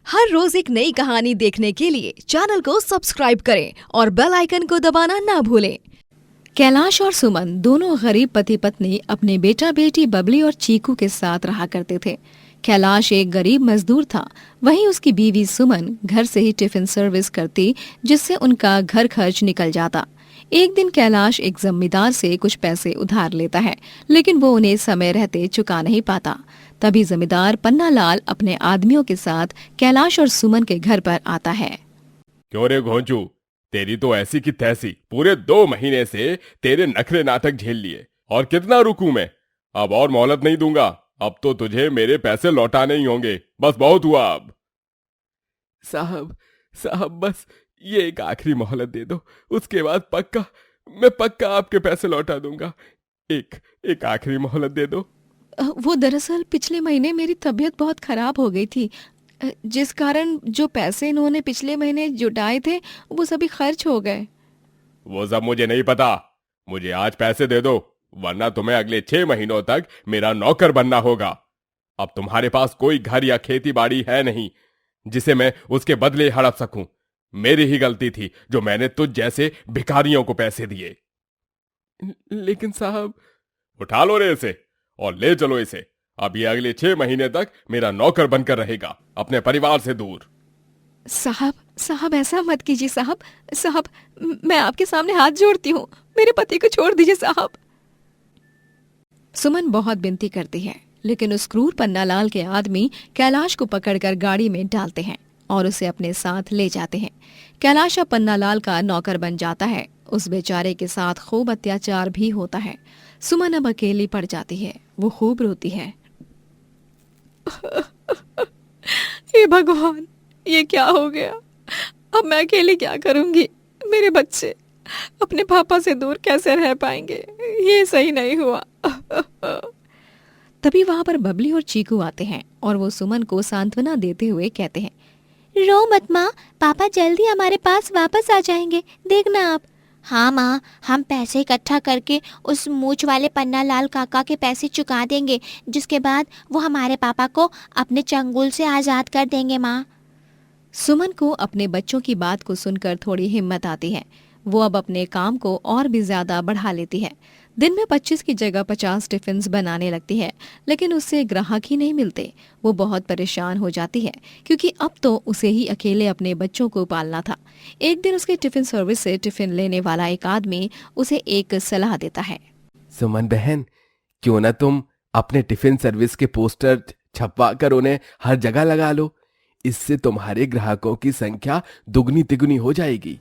हर रोज एक नई कहानी देखने के लिए चैनल को सब्सक्राइब करें और बेल आइकन को दबाना ना भूलें। कैलाश और सुमन दोनों गरीब पति पत्नी अपने बेटा बेटी बबली और चीकू के साथ रहा करते थे। कैलाश एक गरीब मजदूर था, वहीं उसकी बीवी सुमन घर से ही टिफिन सर्विस करती, जिससे उनका घर खर्च निकल जाता। एक दिन कैलाश एक जमींदार से कुछ पैसे उधार लेता है, लेकिन वो उन्हें समय रहते चुका नहीं पाता। तभी जमींदार पन्नालाल अपने आदमियों के साथ कैलाश और सुमन के घर पर आता है। क्यों रे घोंचू, तेरी तो ऐसी की तैसी, पूरे 2 महीने से तेरे नखरे नाटक झेल लिए, और कितना रुकूं मैं? अब और मोहलत नहीं दूंगा। अब तो तुझे मेरे पैसे लौटाने ही होंगे। बस बहुत हुआ अब। साहब बस ये एक आखिरी मोहलत दे दो, उसके बाद मैं पक्का आपके पैसे लौटा दूंगा। एक आखिरी मोहलत दे दो। वो दरअसल पिछले महीने मेरी तबीयत बहुत खराब हो गई थी, जिस कारण जो पैसे इन्होंने पिछले महीने जुटाए थे वो सभी खर्च हो गए। वो सब मुझे नहीं पता, मुझे आज पैसे दे दो, वरना तुम्हें अगले 6 महीनों तक मेरा नौकर बनना होगा। अब तुम्हारे पास कोई घर या खेती बाड़ी है नहीं जिसे मैं उसके बदले हड़प सकूं। मेरी ही गलती थी जो मैंने तुझ जैसे भिखारियों को पैसे दिए। लेकिन साहब। उठा लो रे इसे और ले चलो इसे। अब ये अगले 6 महीने तक मेरा नौकर बनकर रहेगा, अपने परिवार से दूर। साहब ऐसा मत कीजिए साहब, मैं आपके सामने हाथ जोड़ती हूँ, मेरे पति को छोड़ दीजिए साहब। सुमन बहुत विनती करती है, लेकिन उस क्रूर पन्नालाल के आदमी कैलाश को पकड़कर गाड़ी में डालते हैं और उसे अपने साथ ले जाते हैं। कैलाश अब पन्नालाल का नौकर बन जाता है। उस बेचारे के साथ खूब अत्याचार भी होता है। सुमन अब अकेली पड़ जाती है, वो खूब रोती है। हे भगवान, ये क्या हो गया? अब मैं अकेली क्या करूंगी? मेरे बच्चे अपने पापा से दूर कैसे रह पाएंगे? ये सही नहीं हुआ। तभी वहां पर बबली और चीकू आते हैं और वो सुमन को सांत्वना देते हुए कहते हैं, रो मत माँ, पापा जल्दी हमारे पास वापस आ जाएंगे, देखना आप। हाँ माँ, हम पैसे इकट्ठा करके उस मूछ वाले पन्नालाल काका के पैसे चुका देंगे, जिसके बाद वो हमारे पापा को अपने चंगुल से आज़ाद कर देंगे माँ। सुमन को अपने बच्चों की बात को सुनकर थोड़ी हिम्मत आती है। वो अब अपने काम को और भी ज्यादा बढ़ा लेती है। दिन में 25 की जगह 50 टिफिन बनाने लगती है, लेकिन उससे ग्राहक ही नहीं मिलते। वो बहुत परेशान हो जाती है, क्योंकि अब तो उसे ही अकेले अपने बच्चों को पालना था। एक दिन उसके टिफिन सर्विस से टिफिन लेने वाला एक आदमी उसे एक सलाह देता है। सुमन बहन, क्यों ना तुम अपने टिफिन सर्विस के पोस्टर छपवा कर उन्हें हर जगह लगा लो। इससे तुम्हारे ग्राहकों की संख्या दुगनी तिगुनी हो जाएगी।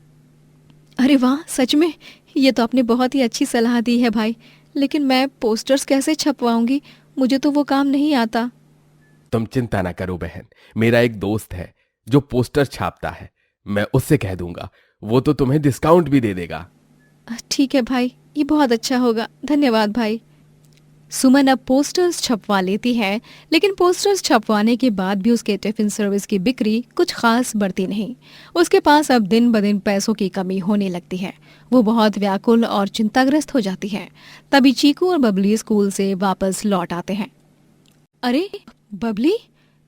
अरे वाह, सच में ये तो आपने बहुत ही अच्छी सलाह दी है भाई, लेकिन मैं पोस्टर्स कैसे छपवाऊंगी? मुझे तो वो काम नहीं आता। तुम चिंता ना करो बहन, मेरा एक दोस्त है जो पोस्टर छापता है, मैं उससे कह दूंगा, वो तो तुम्हें डिस्काउंट भी दे देगा। ठीक है भाई, ये बहुत अच्छा होगा, धन्यवाद भाई। सुमन अब पोस्टर्स छपवा लेती है, लेकिन पोस्टर्स छपवाने के बाद भी उसके टिफिन सर्विस की बिक्री कुछ खास बढ़ती नहीं। उसके पास अब दिन ब दिन पैसों की कमी होने लगती है। वो बहुत व्याकुल और चिंताग्रस्त हो जाती है। तभी चीकू और बबली स्कूल से वापस लौट आते हैं। अरे बबली,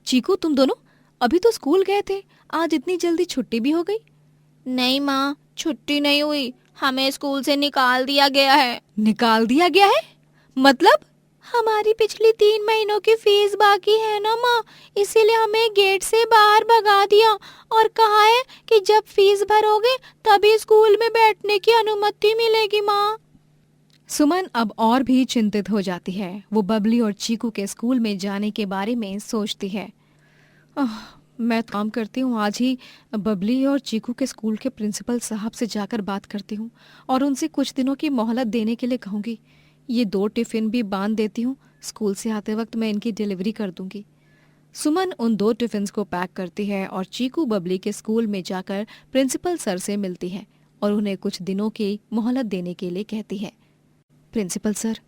चीकू, तुम दोनों अभी तो स्कूल गए थे, आज इतनी जल्दी छुट्टी भी हो गई? नहीं माँ, छुट्टी नहीं हुई, हमें स्कूल से निकाल दिया गया है। निकाल दिया गया है? मतलब? हमारी पिछली 3 महीनों की फीस बाकी है ना माँ, इसीलिए हमें गेट से बाहर भगा दिया और कहा है कि जब फीस भरोगे तभी स्कूल में बैठने की अनुमति मिलेगी माँ। सुमन अब और भी चिंतित हो जाती है। वो बबली और चीकू के स्कूल में जाने के बारे में सोचती है। मैं काम करती हूँ, आज ही बबली और चीकू के स्कूल के प्रिंसिपल साहब से जाकर बात करती हूँ और उनसे कुछ दिनों की मोहलत देने के लिए कहूँगी। ये 2 टिफिन भी बांध देती हूँ, स्कूल से आते वक्त मैं इनकी डिलीवरी कर दूंगी। सुमन उन 2 टिफिन को पैक करती है और चीकू बबली के स्कूल में जाकर प्रिंसिपल सर से मिलती है और उन्हें कुछ दिनों की मोहलत देने के लिए कहती है। प्रिंसिपल सर,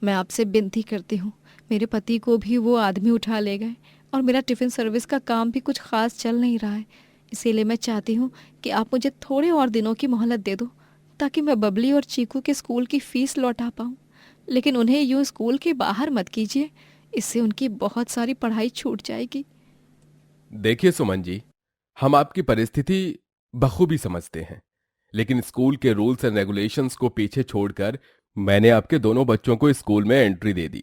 मैं आपसे विनती करती हूँ, मेरे पति को भी वो आदमी उठा ले गए और मेरा टिफिन सर्विस का काम भी कुछ खास चल नहीं रहा है। इसीलिए मैं चाहती हूँ कि आप मुझे थोड़े और दिनों की मोहलत दे दो, ताकि मैं बबली और चीकू के स्कूल की फीस लौटा पाऊँ। लेकिन उन्हें यूँ स्कूल के बाहर मत कीजिए, इससे उनकी बहुत सारी पढ़ाई छूट जाएगी। देखिए सुमन जी, हम आपकी परिस्थिति बखूबी समझते हैं, लेकिन स्कूल के रूल्स एंड रेगुलेशंस को पीछे छोड़कर मैंने आपके दोनों बच्चों को स्कूल में एंट्री दे दी,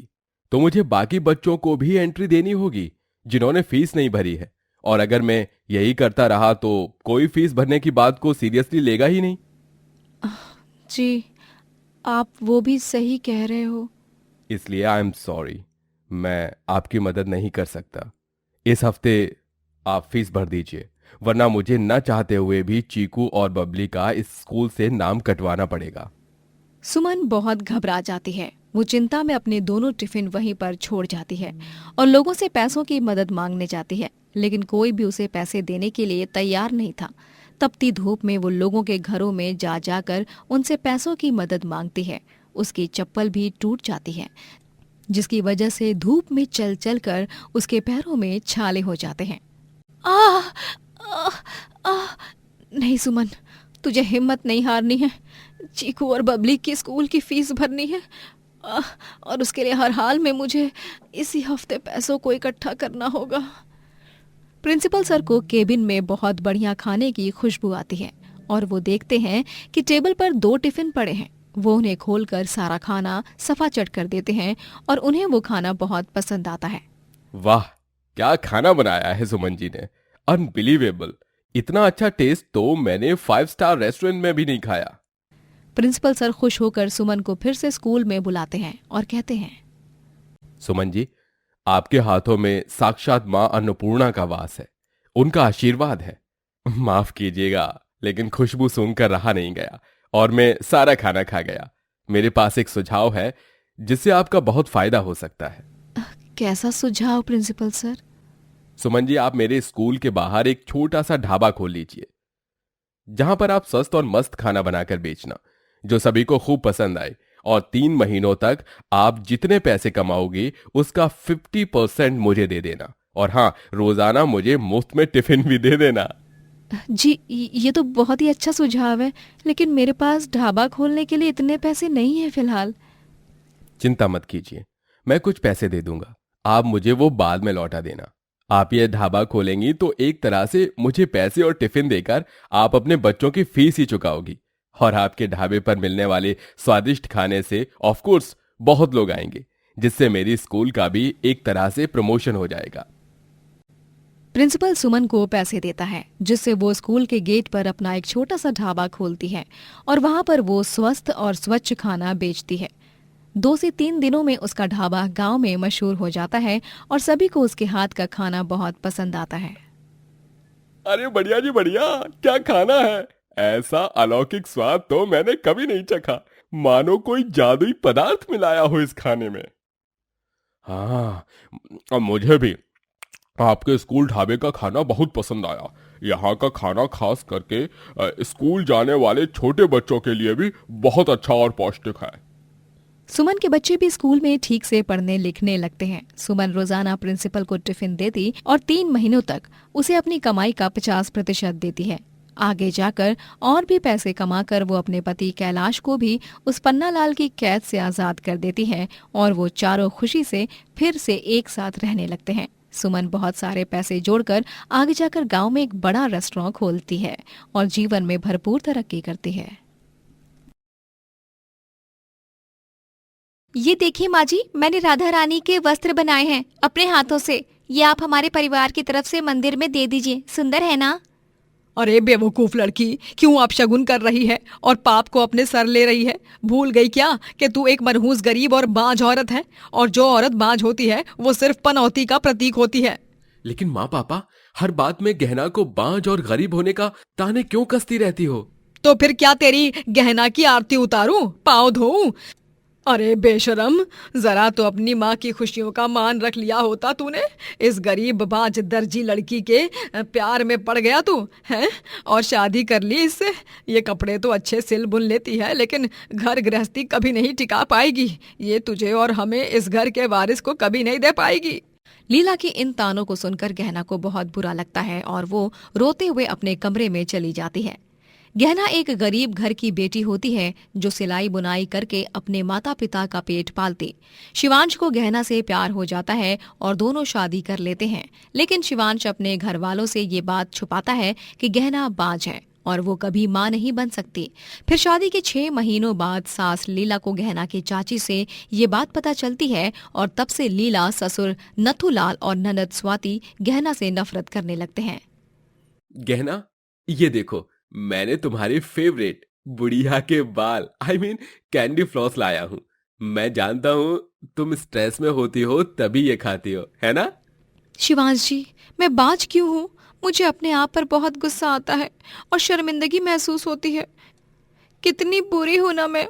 तो मुझे बाकी बच्चों को भी एंट्री देनी होगी जिन्होंने फीस नहीं भरी है। और अगर मैं यही करता रहा तो कोई फीस भरने की बात को सीरियसली लेगा ही नहीं। जी, आप वो भी सही कह रहे हो। इसलिए आई एम सॉरी, मैं आपकी मदद नहीं कर सकता। इस हफ्ते आप फीस भर दीजिए, वरना मुझे न चाहते हुए भी चीकू और बबली का इस स्कूल से नाम कटवाना पड़ेगा। सुमन बहुत घबरा जाती है। वो चिंता में अपने दोनों टिफिन वहीं पर छोड़ जाती है और लोगों से पैसों की मदद मांगने जाती है, लेकिन कोई भी उसे पैसे देने के लिए तैयार नहीं था। तपती धूप में वो लोगों के घरों में जा जाकर उनसे पैसों की मदद मांगती है। उसकी चप्पल भी टूट जाती है, जिसकी वजह से धूप में चल चल कर उसके पैरों में छाले हो जाते हैं। आह आह आह नहीं सुमन, तुझे हिम्मत नहीं हारनी है। चीकू और बबली की स्कूल की फीस भरनी है और उसके लिए हर हाल में मुझे इसी हफ्ते पैसों को इकट्ठा करना होगा। प्रिंसिपल सर को केबिन में बहुत बढ़िया खाने की खुशबू आती है और वो देखते हैं कि टेबल पर 2 टिफिन पड़े हैं। वो उन्हें खोलकर सारा खाना सफा चट कर देते हैं और उन्हें वो खाना बहुत पसंद आता है। वाह, क्या खाना बनाया है सुमन जी ने, अनबिलीवेबल। इतना अच्छा टेस्ट तो मैंने 5 स्टार रेस्टोरेंट में भी नहीं खाया। प्रिंसिपल सर खुश होकर सुमन को फिर से स्कूल में बुलाते हैं और कहते हैं, सुमन जी, आपके हाथों में साक्षात माँ अन्नपूर्णा का वास है, उनका आशीर्वाद है। माफ कीजिएगा, लेकिन खुशबू सूंघकर रहा नहीं गया और मैं सारा खाना खा गया। मेरे पास एक सुझाव है जिससे आपका बहुत फायदा हो सकता है। कैसा सुझाव प्रिंसिपल सर? सुमन जी, आप मेरे स्कूल के बाहर एक छोटा सा ढाबा खोल लीजिए, जहां पर आप स्वस्थ और मस्त खाना बनाकर बेचना, जो सभी को खूब पसंद आए। और 3 महीनों तक आप जितने पैसे कमाओगे उसका 50% मुझे दे देना। और हाँ, रोजाना मुझे मुफ्त में टिफिन भी दे देना। जी, ये तो बहुत ही अच्छा सुझाव है, लेकिन मेरे पास ढाबा खोलने के लिए इतने पैसे नहीं है फिलहाल। चिंता मत कीजिए, मैं कुछ पैसे दे दूंगा, आप मुझे वो बाद में लौटा देना। आप ये ढाबा खोलेंगी तो एक तरह से मुझे पैसे और टिफिन देकर आप अपने बच्चों की फीस ही चुकाओगी। और आपके ढाबे पर मिलने वाले स्वादिष्ट खाने से ऑफ कोर्स बहुत लोग आएंगे, जिससे मेरी स्कूल का भी एक तरह से प्रमोशन हो जाएगा। प्रिंसिपल सुमन को पैसे देता है, जिससे वो स्कूल के गेट पर अपना एक छोटा सा ढाबा खोलती है और वहां पर वो स्वस्थ और स्वच्छ खाना बेचती है। 2 से 3 दिनों में उसका ढाबा गांव में मशहूर हो जाता है और सभी को उसके हाथ का खाना बहुत पसंद आता है। अरे बढ़िया जी बढ़िया, क्या खाना है! ऐसा अलौकिक स्वाद तो मैंने कभी नहीं चखा, मानो कोई जादुई पदार्थ मिलाया हो इस खाने में। हाँ, अब मुझे भी आपके स्कूल ढाबे का खाना बहुत पसंद आया। यहाँ का खाना खास करके स्कूल जाने वाले छोटे बच्चों के लिए भी बहुत अच्छा और पौष्टिक है। सुमन के बच्चे भी स्कूल में ठीक से पढ़ने लिखने लगते हैं। सुमन रोजाना प्रिंसिपल को टिफिन देती और 3 महीनों तक उसे अपनी कमाई का 50% देती है। आगे जाकर और भी पैसे कमाकर वो अपने पति कैलाश को भी उस पन्नालाल की कैद से आजाद कर देती है और वो चारों खुशी से फिर से एक साथ रहने लगते हैं। सुमन बहुत सारे पैसे जोड़कर आगे जाकर गांव में एक बड़ा रेस्टोरेंट खोलती है और जीवन में भरपूर तरक्की करती है। ये देखिए माँ जी, मैंने राधा रानी के वस्त्र बनाए हैं अपने हाथों से। ये आप हमारे परिवार की तरफ से मंदिर में दे दीजिए, सुंदर है ना? अरे बेवकूफ लड़की, क्यों आप शगुन कर रही है और पाप को अपने सर ले रही है? भूल गई क्या कि तू एक मनहूस गरीब और बांझ औरत है, और जो औरत बांझ होती है वो सिर्फ पनौती का प्रतीक होती है। लेकिन माँ पापा, हर बात में गहना को बांझ और गरीब होने का ताने क्यों कसती रहती हो? तो फिर क्या तेरी गहना की आरती उतारूं, पाँव धोऊं? अरे बेशरम, जरा तो अपनी माँ की खुशियों का मान रख लिया होता तूने। इस गरीब बांझ दर्जी लड़की के प्यार में पड़ गया तू हैं और शादी कर ली इससे। ये कपड़े तो अच्छे सिल बुन लेती है, लेकिन घर गृहस्थी कभी नहीं टिका पाएगी। ये तुझे और हमें इस घर के वारिस को कभी नहीं दे पाएगी। लीला की इन तानों को सुनकर गहना को बहुत बुरा लगता है और वो रोते हुए अपने कमरे में चली जाती है। गहना एक गरीब घर की बेटी होती है जो सिलाई बुनाई करके अपने माता पिता का पेट पालती। शिवांश को गहना से प्यार हो जाता है और दोनों शादी कर लेते हैं, लेकिन शिवांश अपने घर वालों से ये बात छुपाता है कि गहना बांझ है और वो कभी मां नहीं बन सकती। फिर शादी के 6 महीनों बाद सास लीला को गहना की चाची से ये बात पता चलती है और तब से लीला, ससुर नथुलाल और ननद स्वाति गहना से नफरत करने लगते हैं। गहना, ये देखो, मैंने तुम्हारे फेवरेट बुढ़िया के बाल कैंडी फ्लॉस लाया हूँ। मैं जानता हूँ तुम स्ट्रेस में होती हो तभी ये खाती हो, है ना? शिवांश जी, मैं बाज क्यों हूँ? मुझे अपने आप पर बहुत गुस्सा आता है और शर्मिंदगी महसूस होती है। कितनी बुरी हूं ना मैं।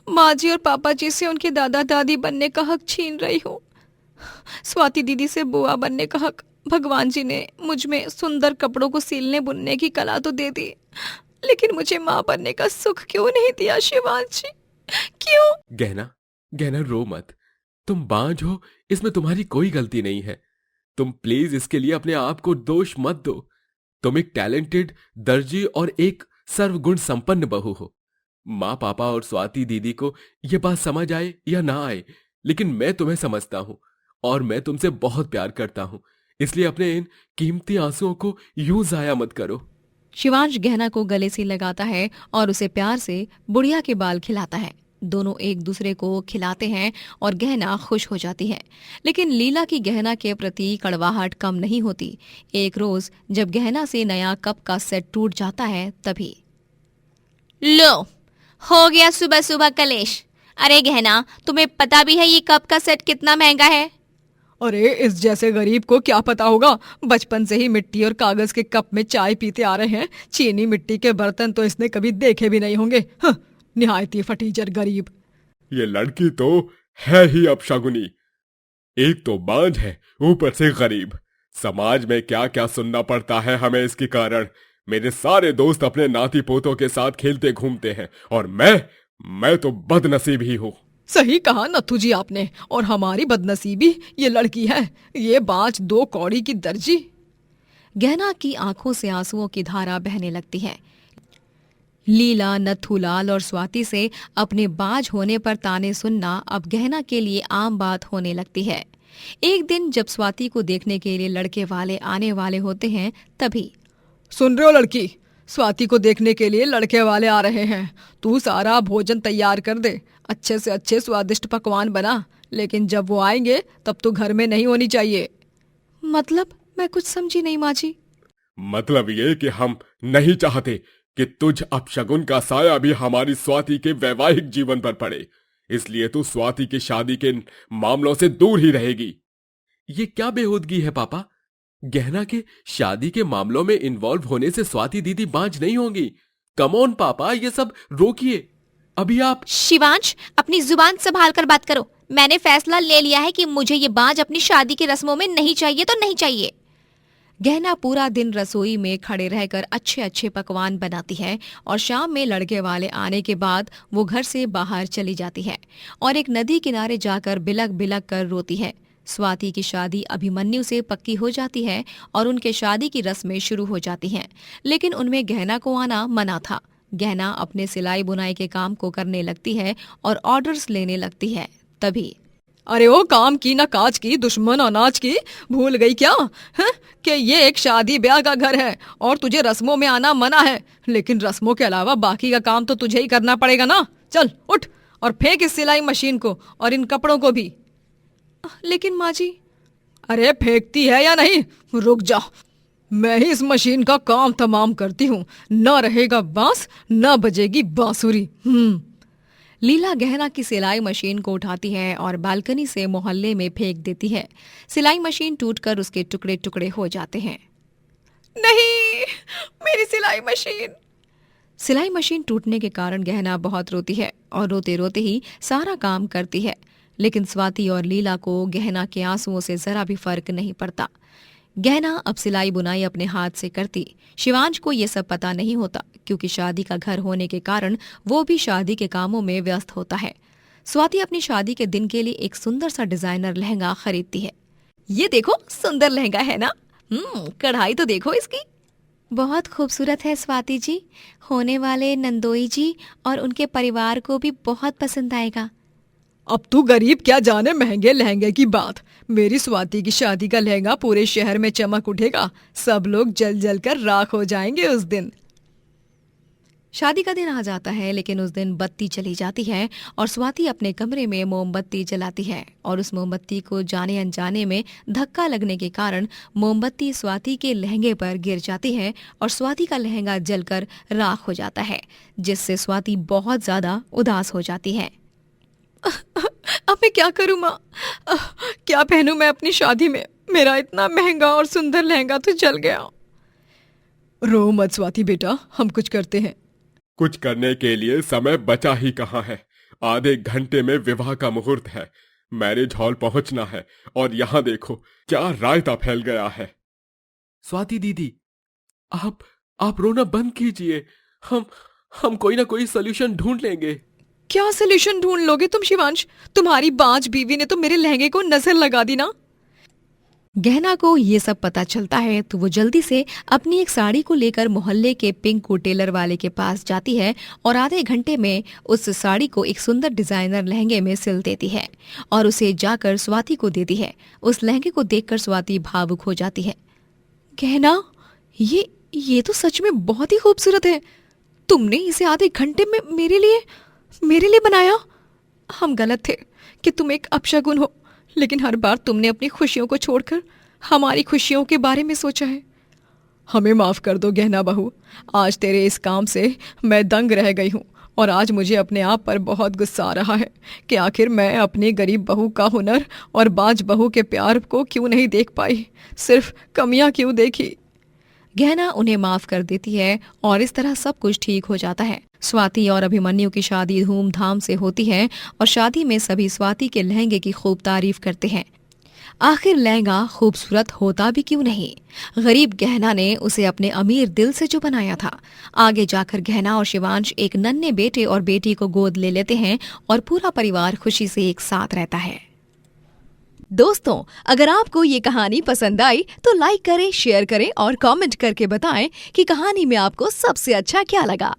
माँ जी और पापा जी से उनके दादा दादी बनने का हक छीन रही हूँ। स्वाति दीदी से बुआ बनने का हक। भगवान जी ने मुझ में सुंदर कपड़ों को सीलने बुनने की कला तो दे दी, लेकिन मुझे माँ बनने का सुख क्यों नहीं दिया शिवांश जी? क्यों? गहना, गहना रो मत। तुम बांझ हो, इसमें तुम्हारी कोई गलती नहीं है। तुम प्लीज इसके लिए अपने आप को दोष मत दो। तुम एक टैलेंटेड दर्जी और एक सर्वगुण संपन्न बहू हो। माँ पापा और स्वाति दीदी को यह बात समझ आए या ना आए, लेकिन मैं तुम्हें समझता हूं और मैं तुमसे बहुत प्यार करता हूं। इसलिए अपने इन कीमती आंसुओं को यूं जाया मत करो। शिवांश गहना को गले से लगाता है और उसे प्यार से बुढ़िया के बाल खिलाता है। दोनों एक दूसरे को खिलाते हैं और गहना खुश हो जाती है, लेकिन लीला की गहना के प्रति कड़वाहट कम नहीं होती। एक रोज जब गहना से नया कप का सेट टूट जाता है तभी लो, हो गया सुबह सुबह कलेश। अरे गहना, तुम्हें पता भी है ये कप का सेट कितना महंगा है? अरे इस जैसे गरीब को क्या पता होगा? बचपन से ही मिट्टी और कागज के कप में चाय पीते आ रहे हैं। चीनी मिट्टी के बर्तन तो इसने कभी देखे भी नहीं होंगे। निहायती फटीचर गरीब। ये लड़की तो है ही अपशगुनी। एक तो बांझ है, ऊपर से गरीब। समाज में क्या क्या सुनना पड़ता है हमें इसके कारण। मेरे सारे दोस्त अपने नाती पोतों के साथ खेलते घूमते हैं और मैं तो बदनसीब ही हूँ। सही कहा नथु जी आपने। और हमारी बदनसीबी ये लड़की है, ये बाँझ 2 कौड़ी की दर्जी। गहना की आंखों से आंसुओं की धारा बहने लगती है। लीला, नथुलाल और स्वाति से अपने बाज होने पर ताने सुनना अब गहना के लिए आम बात होने लगती है। एक दिन जब स्वाति को देखने के लिए लड़के वाले आने वाले होते हैं तभी, सुन रहे हो लड़की, स्वाति को देखने के लिए लड़के वाले आ रहे हैं। तू सारा भोजन तैयार कर दे, अच्छे से अच्छे स्वादिष्ट पकवान बना, लेकिन जब वो आएंगे तब तो घर में नहीं होनी चाहिए। मतलब मैं कुछ समझी नहीं माँ जी। मतलब ये कि हम नहीं चाहते कि तुझ अपशगुन का साया भी हमारी स्वाति के वैवाहिक जीवन पर पड़े, इसलिए तू स्वाति की शादी के मामलों से दूर ही रहेगी। ये क्या बेहूदगी है पापा? गहना के शादी के मामलों में इन्वॉल्व होने से स्वाति दीदी बांझ नहीं होंगी। कम ऑन पापा, ये सब रोकिए। अभी आप। शिवांश, अपनी जुबान संभाल कर बात करो। मैंने फैसला ले लिया है कि मुझे ये बांझ अपनी शादी की रस्मों में नहीं चाहिए तो नहीं चाहिए। गहना पूरा दिन रसोई में खड़े रहकर अच्छे अच्छे पकवान बनाती है और शाम में लड़के वाले आने के बाद वो घर से बाहर चली जाती है और एक नदी किनारे जाकर बिलक बिलक कर रोती है। स्वाति की शादी अभिमन्यु से पक्की हो जाती है और उनके शादी की रस्में शुरू हो जाती हैं, लेकिन उनमें गहना को आना मना था। गहना अपने सिलाई बुनाई के काम को करने लगती है और ऑर्डर्स लेने लगती है। तभी, अरे ओ काम की ना काज की, दुश्मन अनाज की, भूल गई क्या है कि ये एक शादी ब्याह का घर है और तुझे रस्मों में आना मना है, लेकिन रस्मों के अलावा बाकी का काम तो तुझे ही करना पड़ेगा ना। चल उठ और फेंक इस सिलाई मशीन को और इन कपड़ों को भी। लेकिन माँ जी। अरे फेंकती है या नहीं? रुक जा, मैं ही इस मशीन का काम तमाम करती हूँ। न रहेगा बांस, न बजेगी बांसुरी। लीला गहना की सिलाई मशीन को उठाती है और बालकनी से मोहल्ले में फेंक देती है। सिलाई मशीन टूटकर उसके टुकड़े टुकड़े हो जाते हैं। नहीं, मेरी सिलाई मशीन। सिलाई मशीन टूटने के कारण गहना बहुत रोती है और रोते रोते ही सारा काम करती है, लेकिन स्वाति और लीला को गहना के आंसुओं से जरा भी फर्क नहीं पड़ता। गहना अब सिलाई बुनाई अपने हाथ से करती। शिवांश को ये सब पता नहीं होता क्योंकि शादी का घर होने के कारण वो भी शादी के कामों में व्यस्त होता है। स्वाति अपनी शादी के दिन के लिए एक सुंदर सा डिजाइनर लहंगा खरीदती है। ये देखो, सुंदर लहंगा है ना? कढ़ाई तो देखो इसकी। बहुत खूबसूरत है स्वाति जी। होने वाले नंदोई जी और उनके परिवार को भी बहुत पसंद आएगा। अब तू गरीब क्या जाने महंगे लहंगे की बात। मेरी स्वाति की शादी का लहंगा पूरे शहर में चमक उठेगा। सब लोग जल जल कर राख हो जाएंगे उस दिन। शादी का दिन आ जाता है, लेकिन उस दिन बत्ती चली जाती है और स्वाति अपने कमरे में मोमबत्ती जलाती है और उस मोमबत्ती को जाने अनजाने में धक्का लगने के कारण मोमबत्ती स्वाति के लहंगे पर गिर जाती है और स्वाति का लहंगा जलकर राख हो जाता है, जिससे स्वाति बहुत ज्यादा उदास हो जाती है। अब मैं क्या करूं माँ? क्या पहनूं मैं अपनी शादी में? मेरा इतना महंगा और सुंदर लहंगा तो जल गया। रो मत स्वाति बेटा, हम कुछ करते हैं। कुछ करने के लिए समय बचा ही कहाँ है। आधे घंटे में विवाह का मुहूर्त है। मैरिज हॉल पहुंचना है और यहाँ देखो क्या रायता फैल गया है। स्वाति दीदी, आप रोना बंद कीजिए। हम कोई ना कोई सोल्यूशन ढूंढ लेंगे। क्या सोल्यूशन ढूंढ लोगे तुम शिवांश? तुम्हारी बांझ बीवी ने तो मेरे लहंगे को नजर लगा दी ना। गहना को ये सब पता चलता है तो वो जल्दी से अपनी एक साड़ी को लेकर मोहल्ले के पिंकू टेलर वाले के पास जाती है और आधे घंटे में उस साड़ी को एक सुंदर डिजाइनर लहंगे में सिल देती है और उसे जाकर स्वाति को देती है। उस लहंगे को देखकर स्वाति भावुक हो जाती है। गहना, ये तो सच में बहुत ही खूबसूरत है। तुमने इसे आधे घंटे में मेरे लिए बनाया। हम गलत थे कि तुम एक अपशगुन हो, लेकिन हर बार तुमने अपनी खुशियों को छोड़कर हमारी खुशियों के बारे में सोचा है। हमें माफ कर दो गहना बहू, आज तेरे इस काम से मैं दंग रह गई हूँ और आज मुझे अपने आप पर बहुत गुस्सा आ रहा है कि आखिर मैं अपनी गरीब बहू का हुनर और बाज बहू के प्यार को क्यों नहीं देख पाई, सिर्फ कमियां क्यों देखी। गहना उन्हें माफ कर देती है और इस तरह सब कुछ ठीक हो जाता है। स्वाति और अभिमन्यु की शादी धूमधाम से होती है और शादी में सभी स्वाति के लहंगे की खूब तारीफ करते हैं। आखिर लहंगा खूबसूरत होता भी क्यों नहीं, गरीब गहना ने उसे अपने अमीर दिल से जो बनाया था। आगे जाकर गहना और शिवांश एक नन्हे बेटे और बेटी को गोद ले लेते हैं और पूरा परिवार खुशी से एक साथ रहता है। दोस्तों, अगर आपको ये कहानी पसंद आई तो लाइक करें, शेयर करें और कमेंट करके बताएं कि कहानी में आपको सबसे अच्छा क्या लगा।